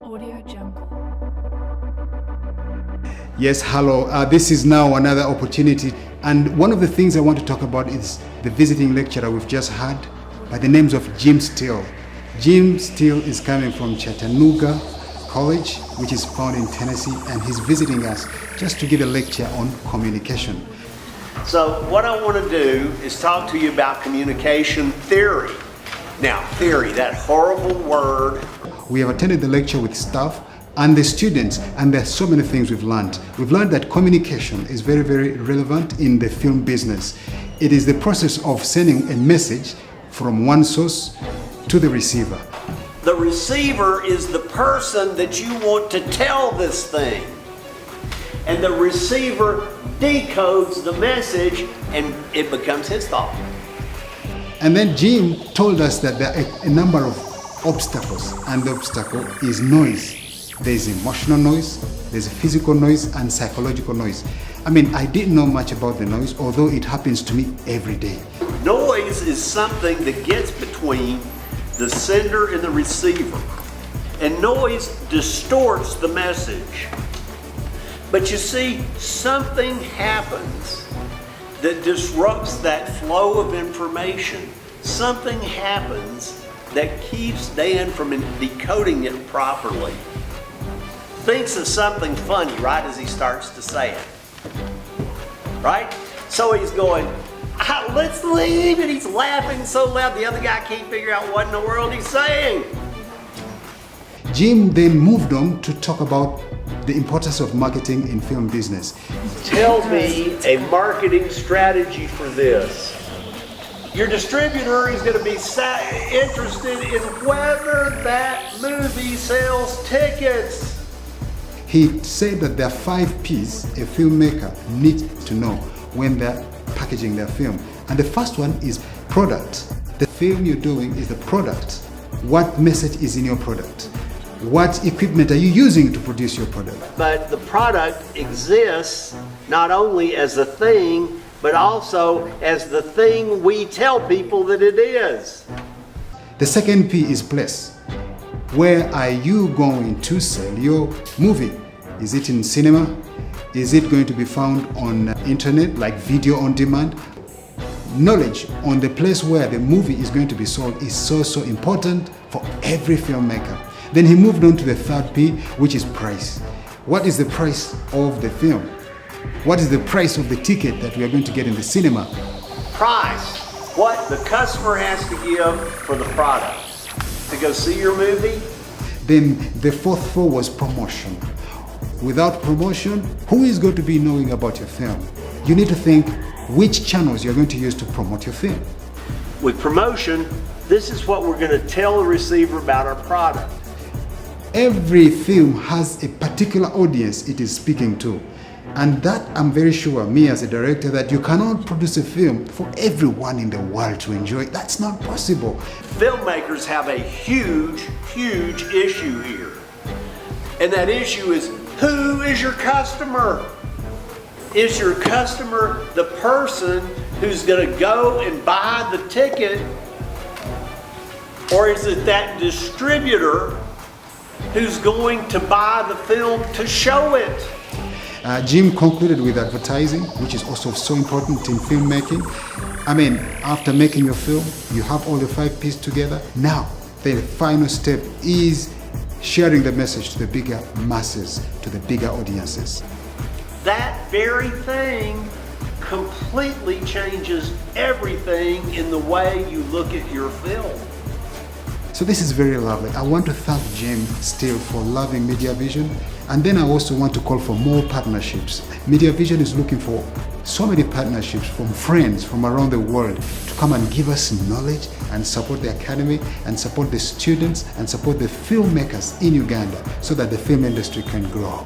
Audio Jungle. Yes, hello. This is now another opportunity, and one of the things I want to talk about is the visiting lecturer we've just had by the names of Jim Steele. Jim Steele is coming from Chattanooga College, which is found in Tennessee, and he's visiting us just to give a lecture on communication. So what I want to do is talk to you about communication theory. Now, theory, that horrible word. We have attended the lecture with staff and the students, and there's so many things we've learned. We've learned that communication is very, very relevant in the film business. It is the process of sending a message from one source to the receiver. The receiver is the person that you want to tell this thing. And the receiver decodes the message and it becomes his thought. And then Jim told us that there are a number of obstacles, and the obstacle is noise. There's emotional noise, there's physical noise, and psychological noise. I mean, I didn't know much about the noise, although it happens to me every day. Noise is something that gets between the sender and the receiver. And noise distorts the message. But you see, something happens that disrupts that flow of information. Something happens that keeps Dan from decoding it properly. Thinks of something funny right as he starts to say it. Right? So he's going, let's leave, and he's laughing so loud the other guy can't figure out what in the world he's saying. Jim then moved on to talk about the importance of marketing in film business. Tell me a marketing strategy for this. Your distributor is going to be interested in whether that movie sells tickets. He said that there are 5 P's a filmmaker needs to know when they're packaging their film. And the first one is product. The film you're doing is the product. What message is in your product? What equipment are you using to produce your product? But the product exists not only as a thing, but also as the thing we tell people that it is. The second P is place. Where are you going to sell your movie? Is it in cinema? Is it going to be found on internet, like video on demand? Knowledge on the place where the movie is going to be sold is so important for every filmmaker. Then he moved on to the third P, which is price. What is the price of the film? What is the price of the ticket that we are going to get in the cinema? Price. What the customer has to give for the product. To go see your movie? Then the fourth four was promotion. Without promotion, who is going to be knowing about your film? You need to think which channels you're going to use to promote your film. With promotion, this is what we're going to tell the receiver about our product. Every film has a particular audience it is speaking to. And that I'm very sure, me as a director, that you cannot produce a film for everyone in the world to enjoy. That's not possible. Filmmakers have a huge issue here. And that issue is, who is your customer? Is your customer the person who's going to go and buy the ticket? Or is it that distributor who's going to buy the film to show it? Jim concluded with advertising, which is also so important in filmmaking. I mean, after making your film, you have all the 5 P's together. Now, the final step is sharing the message to the bigger masses, to the bigger audiences. That very thing completely changes everything in the way you look at your film. So this is very lovely. I want to thank Jim Steele for loving Mediavision, and then I also want to call for more partnerships. Mediavision is looking for so many partnerships from friends from around the world to come and give us knowledge and support the academy and support the students and support the filmmakers in Uganda so that the film industry can grow.